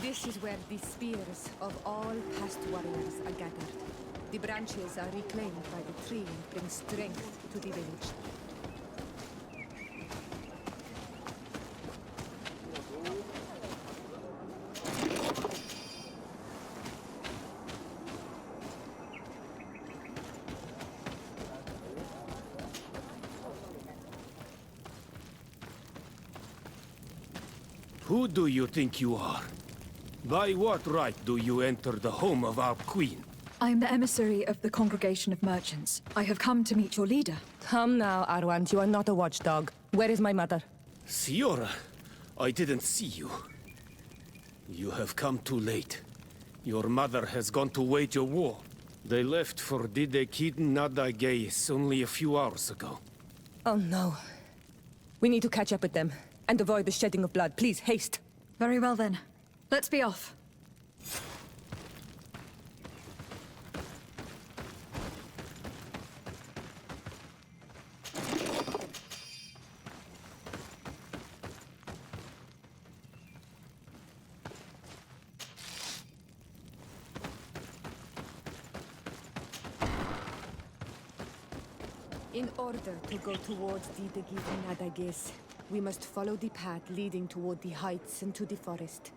This is where the spears of all past warriors are gathered. The branches are reclaimed by the tree and bring strength to the village. Who do you think you are? By what right do you enter the home of our queen? I am the emissary of the Congregation of Merchants. I have come to meet your leader. Come now, Arwand. You are not a watchdog. Where is my mother? Siora, I didn't see you. You have come too late. Your mother has gone to wage a war. They left for Didekid Nadagais only a few hours ago. Oh no. We need to catch up with them and avoid the shedding of blood. Please, haste. Very well then. Let's be off. In order to go towards the Nadagis, we must follow the path leading toward the heights and to the forest.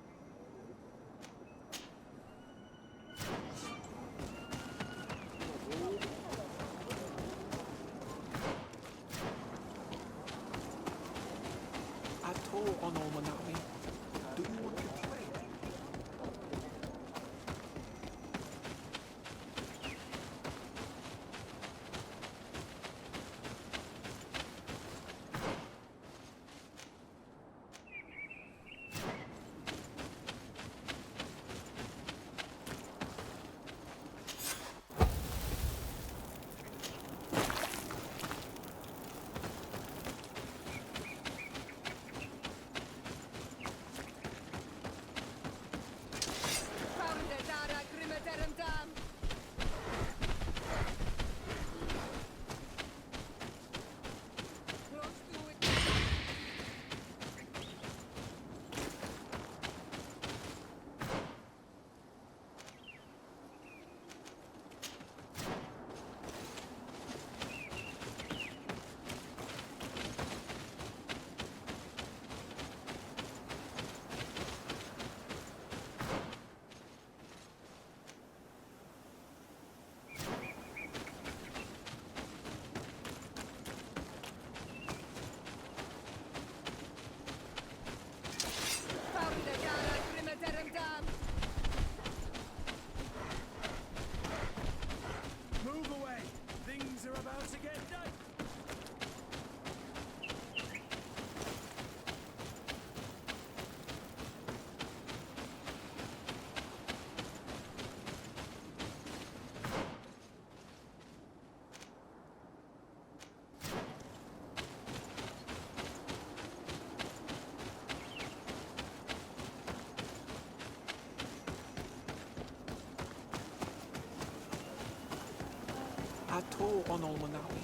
Move away! Things are about to get done! Ato on Olmanawi.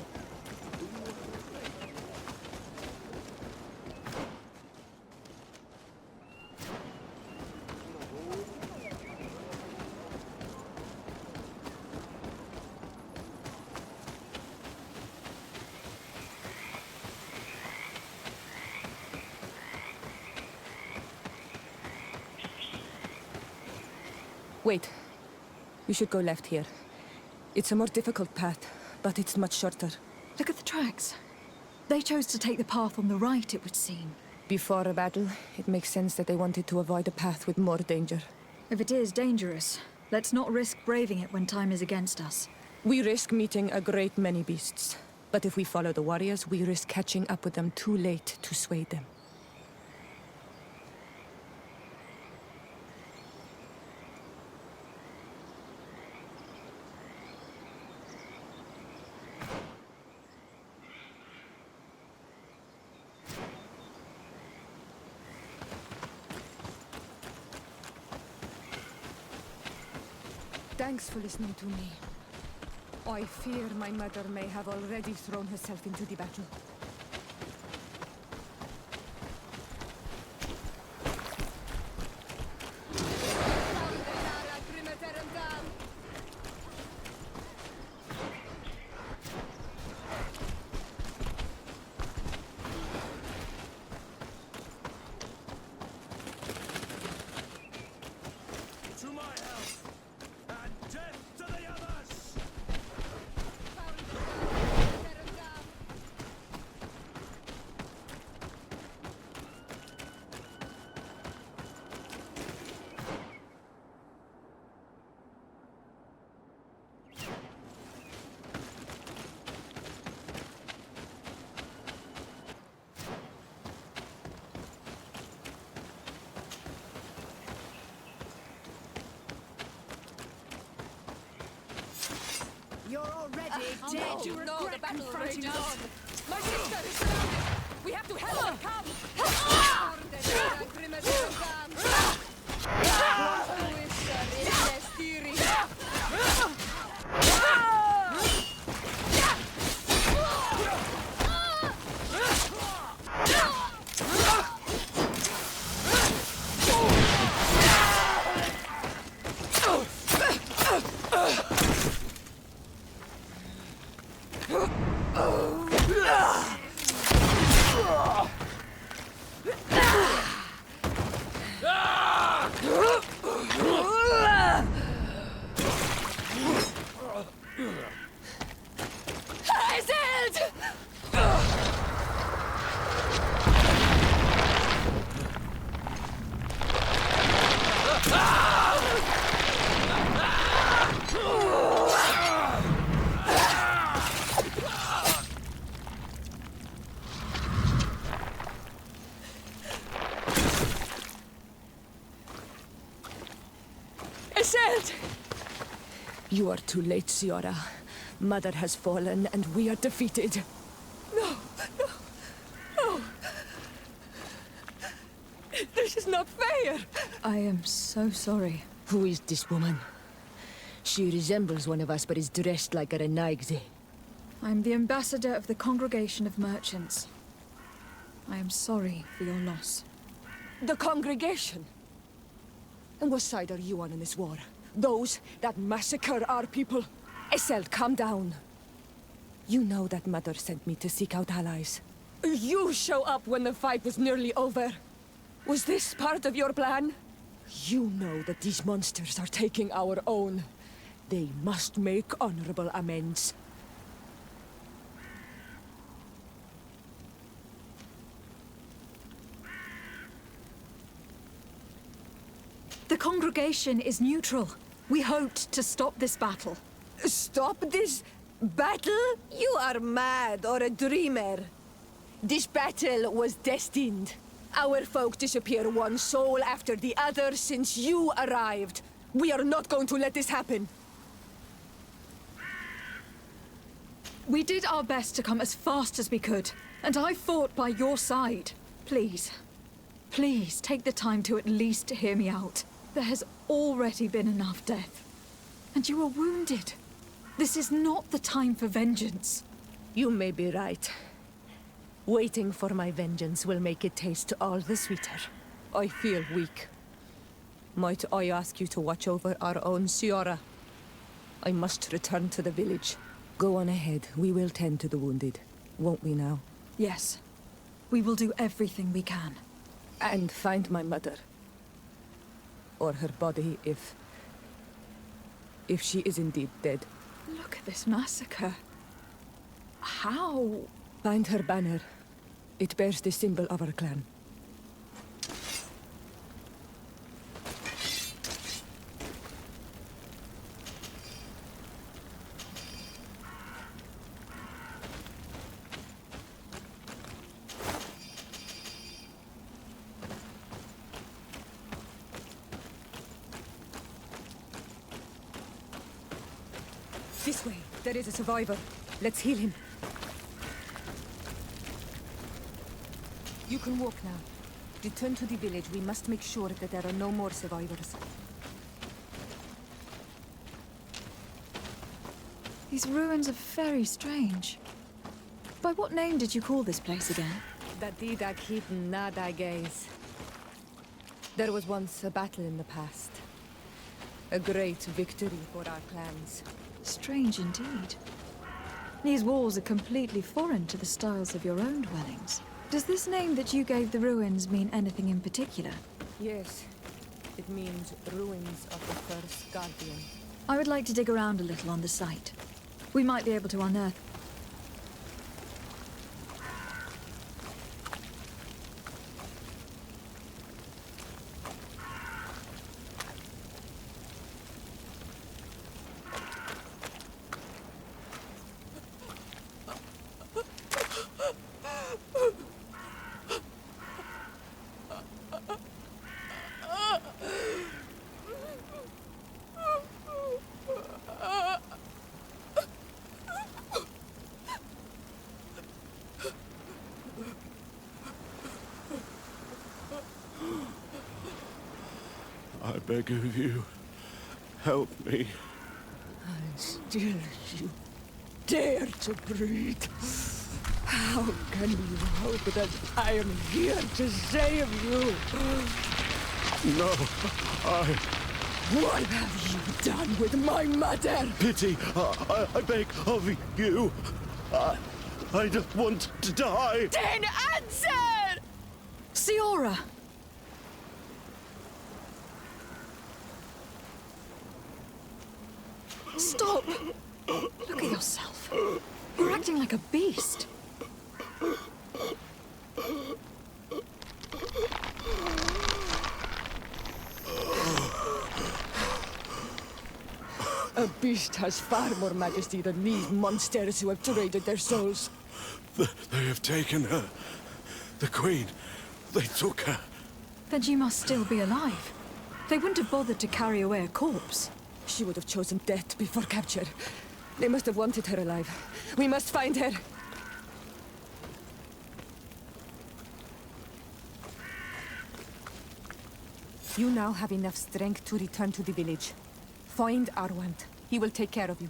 Wait. We should go left here. It's a more difficult path, but it's much shorter. Look at the tracks. They chose to take the path on the right, it would seem. Before a battle, it makes sense that they wanted to avoid a path with more danger. If it is dangerous, let's not risk braving it when time is against us. We risk meeting a great many beasts. But if we follow the warriors, we risk catching up with them too late to sway them. Thanks for listening to me. I fear my mother may have already thrown herself into the battle. You're already dead. You No, the battle confronting rages us. on. My sister is surrounded. We have to help her come. You are too late, Siora. Mother has fallen, and we are defeated. No. This is not fair. I am so sorry. Who is this woman? She resembles one of us, but is dressed like a Renaigze. I'm the ambassador of the Congregation of Merchants. I am sorry for your loss. The congregation? And what side are you on in this war? Those that massacre our people? Essel, calm down. You know that Mother sent me to seek out allies. You show up when the fight was nearly over. Was this part of your plan? You know that these monsters are taking our own. They must make honorable amends. The congregation is neutral. We hoped to stop this battle. Stop this battle? You are mad or a dreamer. This battle was destined. Our folk disappear one soul after the other since you arrived. We are not going to let this happen. We did our best to come as fast as we could, and I fought by your side. Please, please take the time to at least hear me out. There has already been enough death. And you were wounded. This is not the time for vengeance. You may be right. Waiting for my vengeance will make it taste all the sweeter. I feel weak. Might I ask you to watch over our own Siora? I must return to the village. Go on ahead. We will tend to the wounded. Won't we now? Yes. We will do everything we can. And find my mother. Or her body, if she is indeed dead. Look at this massacre. How? Find her banner. It bears the symbol of our clan. This way. There is a survivor. Let's heal him. You can walk now. Return to the village. We must make sure that there are no more survivors. These ruins are very strange. By what name did you call this place again? Dadida Keaton Nada Gaze. There was once a battle in the past. A great victory for our clans. Strange indeed. These walls are completely foreign to the styles of your own dwellings. Does this name that you gave the ruins mean anything in particular? Yes. It means ruins of the first Guardian. I would like to dig around a little on the site. We might be able to unearth. beg of you, help me. And still you dare to breathe. How can you hope that I am here to save you? No, What have you done with my mother? pity, I beg of you. I don't want to die. Then answer! Siora! Stop! Look at yourself. You're acting like a beast. A beast has far more majesty than these monsters who have traded their souls. They have taken her. The Queen. They took her. Then she must still be alive. They wouldn't have bothered to carry away a corpse. She would have chosen death before capture. They must have wanted her alive. We must find her. You now have enough strength to return to the village. Find Arwant. He will take care of you.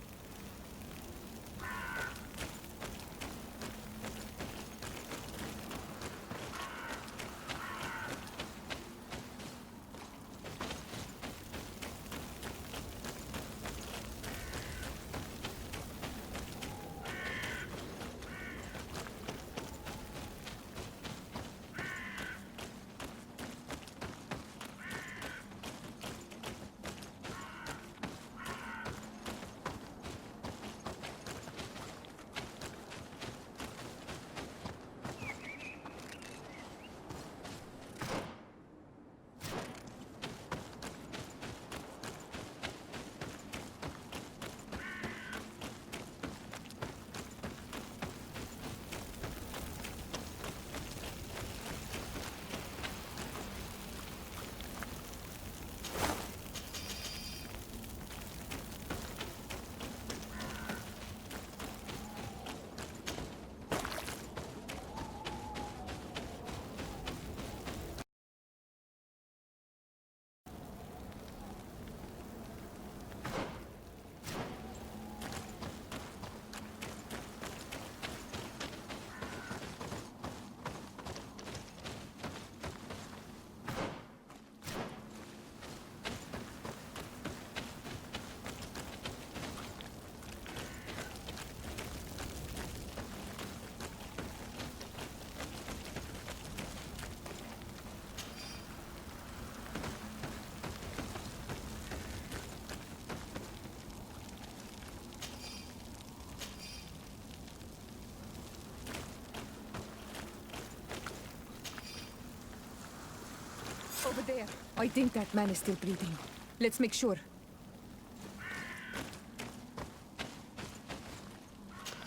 Over there. I think that man is still breathing. Let's make sure.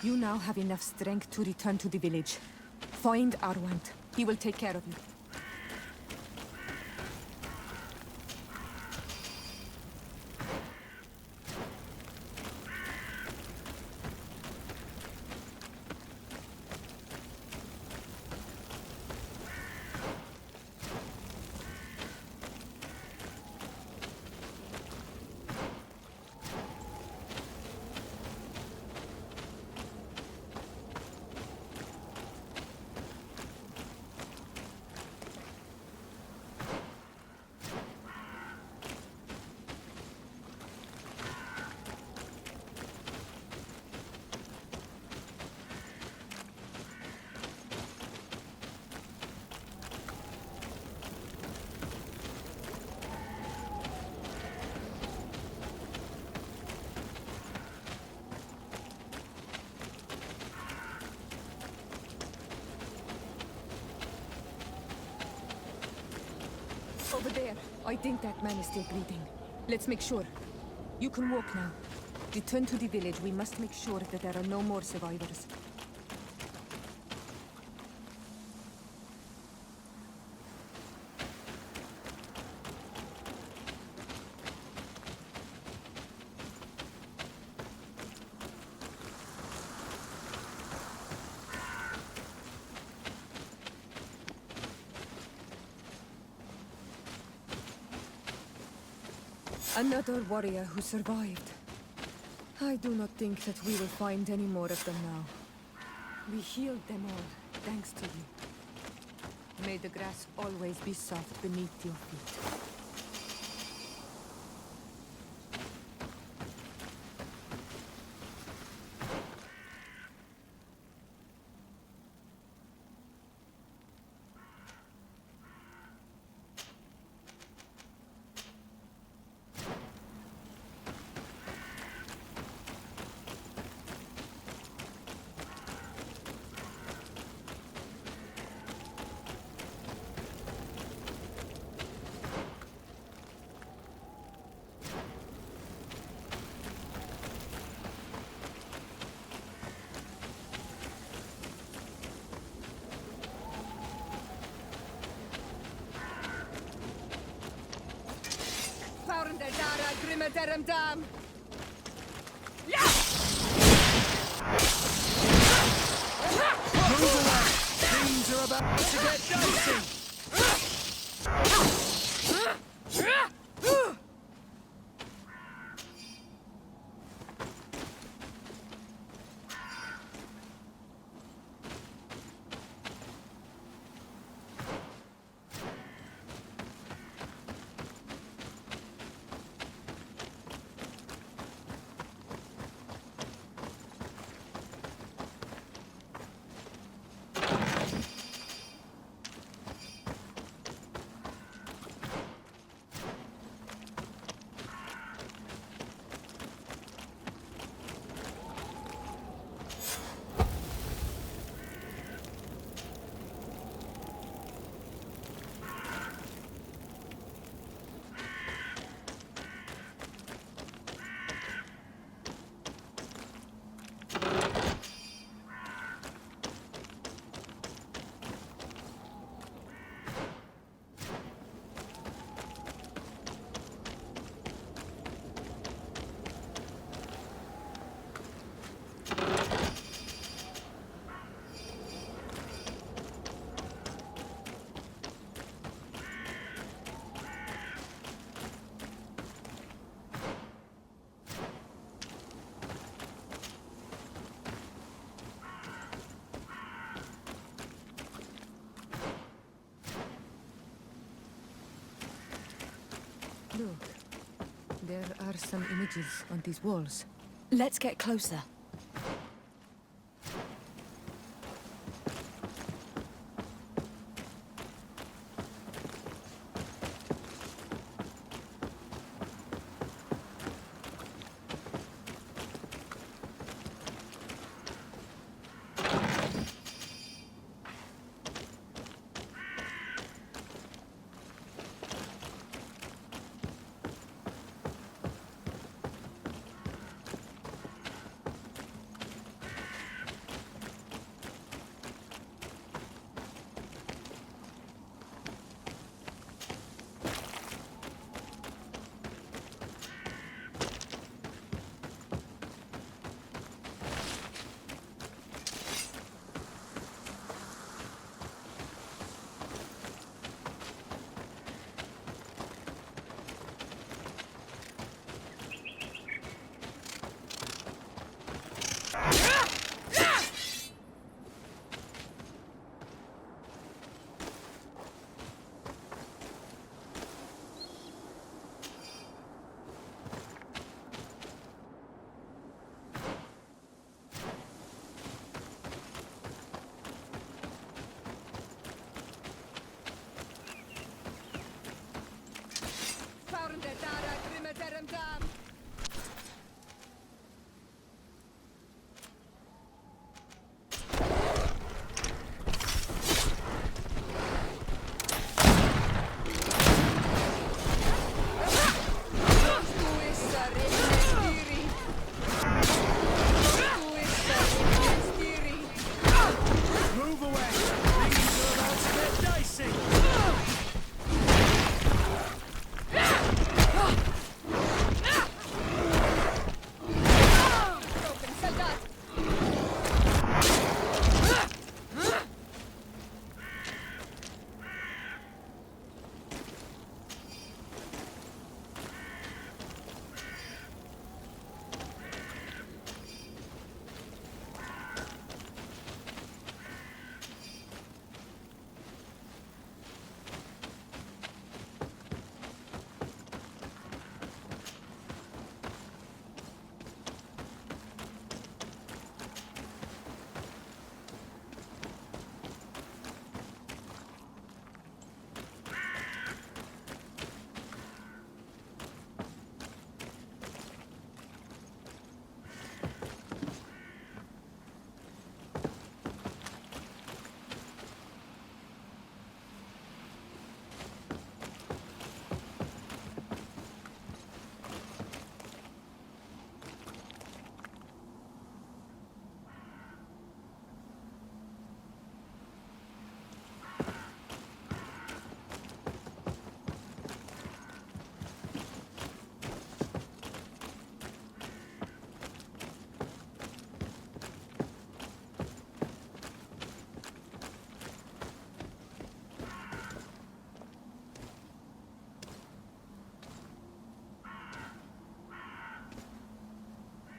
You now have enough strength to return to the village. Find Arwant. He will take care of you. Over there. I think that man is still breathing. Let's make sure. You can walk now. Return to the village. We must make sure that there are no more survivors. Another warrior who survived. I do not think that we will find any more of them now. We healed them all, thanks to you. May the grass always be soft beneath your feet. Der Dara Grimme Derem Dam! Things are about to get dicey. Look, there are some images on these walls. Let's get closer.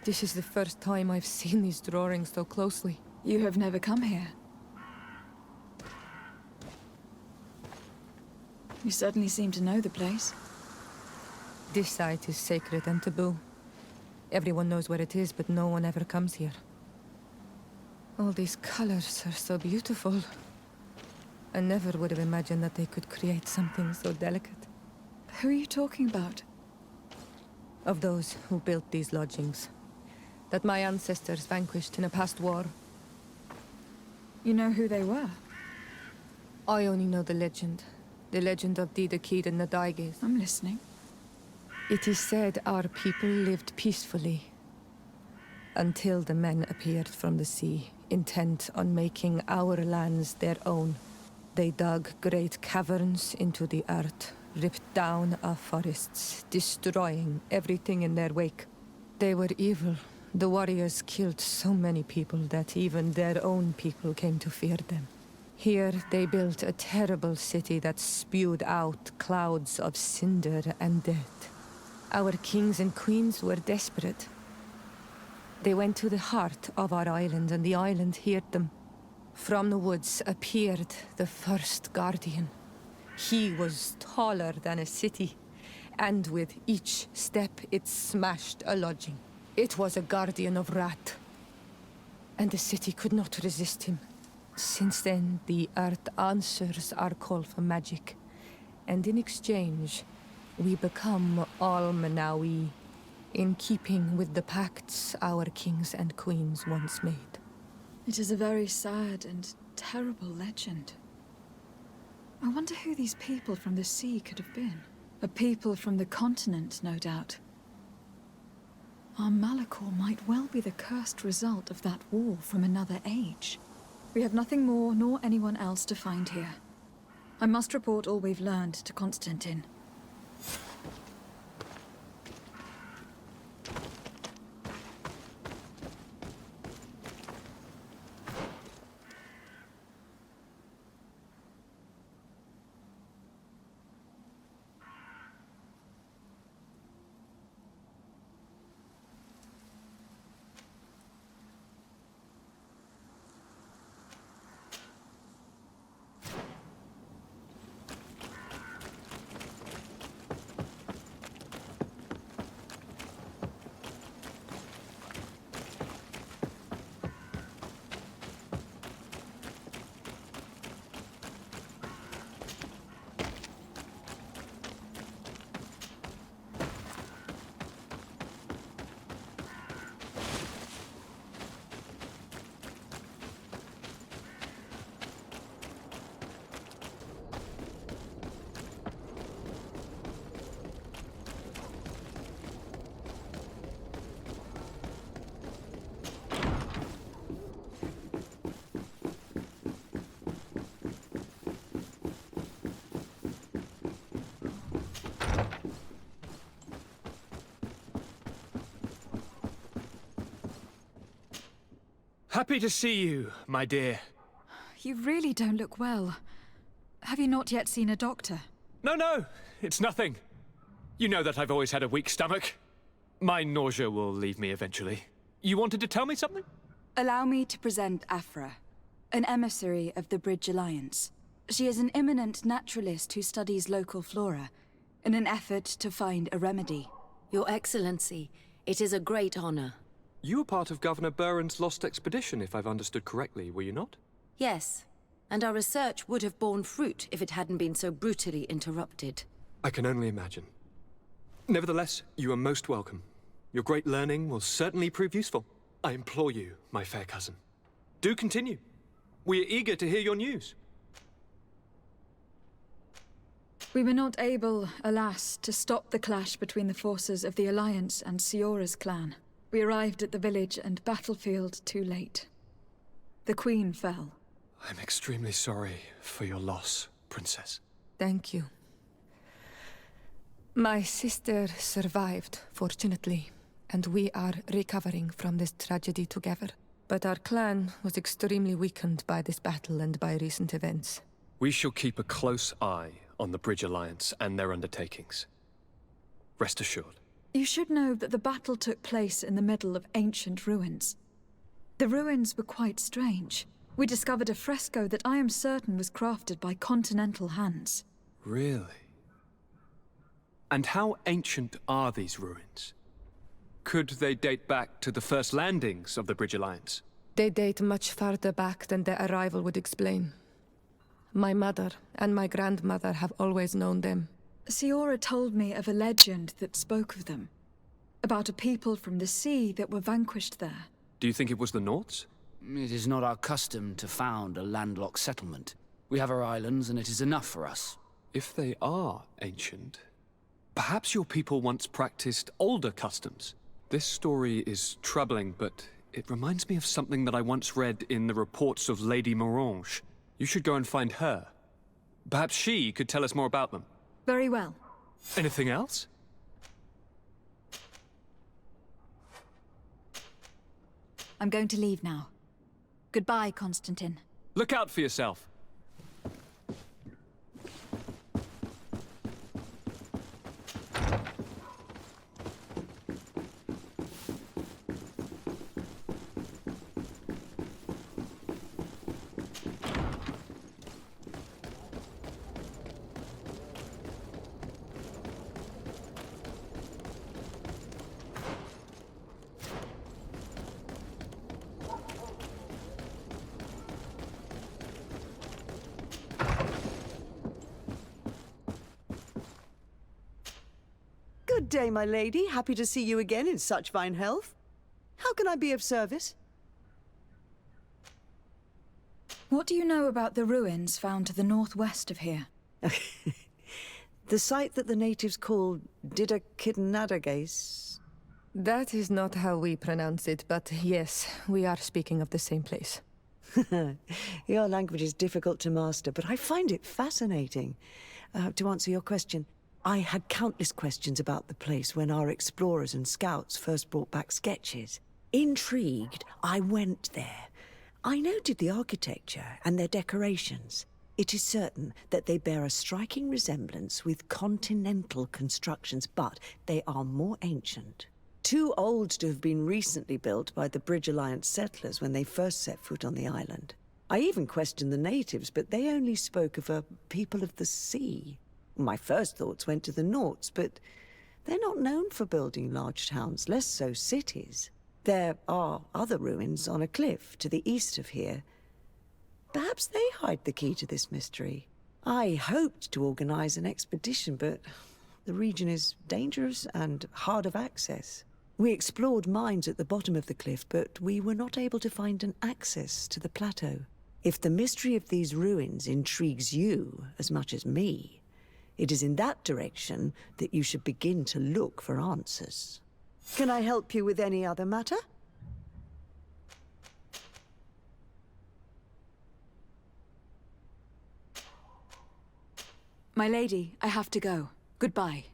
This is the first time I've seen these drawings so closely. You have never come here. You certainly seem to know the place. This site is sacred and taboo. Everyone knows where it is, but no one ever comes here. All these colors are so beautiful. I never would have imagined that they could create something so delicate. Who are you talking about? Of those who built these lodgings. That my ancestors vanquished in a past war. You know who they were? I only know the legend. The legend of Didakid and the Daiges. I'm listening. It is said our people lived peacefully. Until the men appeared from the sea, intent on making our lands their own. They dug great caverns into the earth, ripped down our forests, destroying everything in their wake. They were evil. The warriors killed so many people that even their own people came to fear them. Here they built a terrible city that spewed out clouds of cinder and death. Our kings and queens were desperate. They went to the heart of our island, and the island heard them. From the woods appeared the first guardian. He was taller than a city, and with each step it smashed a lodging. It was a guardian of Rat, and the city could not resist him. Since then, the earth answers our call for magic, and in exchange, we become all Manawi, in keeping with the pacts our kings and queens once made. It is a very sad and terrible legend. I wonder who these people from the sea could have been. A people from the continent, no doubt. Our Malachor might well be the cursed result of that war from another age. We have nothing more nor anyone else to find here. I must report all we've learned to Constantine. Happy to see you, my dear. You really don't look well. Have you not yet seen a doctor? No, it's nothing. You know that I've always had a weak stomach. My nausea will leave me eventually. You wanted to tell me something? Allow me to present Afra, an emissary of the Bridge Alliance. She is an eminent naturalist who studies local flora, in an effort to find a remedy. Your Excellency, it is a great honor. You were part of Governor Buren's lost expedition, if I've understood correctly, were you not? Yes, and our research would have borne fruit if it hadn't been so brutally interrupted. I can only imagine. Nevertheless, you are most welcome. Your great learning will certainly prove useful. I implore you, my fair cousin. Do continue. We are eager to hear your news. We were not able, alas, to stop the clash between the forces of the Alliance and Siora's clan. We arrived at the village and battlefield too late. The Queen fell. I'm extremely sorry for your loss, Princess. Thank you. My sister survived, fortunately, and we are recovering from this tragedy together. But our clan was extremely weakened by this battle and by recent events. We shall keep a close eye on the Bridge Alliance and their undertakings. Rest assured, You should know that the battle took place in the middle of ancient ruins. The ruins were quite strange. We discovered a fresco that I am certain was crafted by continental hands. Really? And how ancient are these ruins? Could they date back to the first landings of the Bridge Alliance? They date much farther back than their arrival would explain. My mother and my grandmother have always known them. Siora told me of a legend that spoke of them. About a people from the sea that were vanquished there. Do you think it was the Norts? It is not our custom to found a landlocked settlement. We have our islands, and it is enough for us. If they are ancient, perhaps your people once practiced older customs. This story is troubling, but it reminds me of something that I once read in the reports of Lady Morange. You should go and find her. Perhaps she could tell us more about them. Very well. Anything else? I'm going to leave now. Goodbye, Constantine. Look out for yourself. Good day, my lady. Happy to see you again in such fine health. How can I be of service? What do you know about the ruins found to the northwest of here? The site that the natives call Didakidnadagace. That is not how we pronounce it, but yes, we are speaking of the same place. Your language is difficult to master, but I find it fascinating. To answer your question, I had countless questions about the place when our explorers and scouts first brought back sketches. Intrigued, I went there. I noted the architecture and their decorations. It is certain that they bear a striking resemblance with continental constructions, but they are more ancient. Too old to have been recently built by the Bridge Alliance settlers when they first set foot on the island. I even questioned the natives, but they only spoke of a people of the sea. My first thoughts went to the Norts, but they're not known for building large towns, less so cities. There are other ruins on a cliff to the east of here. Perhaps they hide the key to this mystery. I hoped to organize an expedition, but the region is dangerous and hard of access. We explored mines at the bottom of the cliff, but we were not able to find an access to the plateau. If the mystery of these ruins intrigues you as much as me, it is in that direction that you should begin to look for answers. Can I help you with any other matter? My lady, I have to go. Goodbye.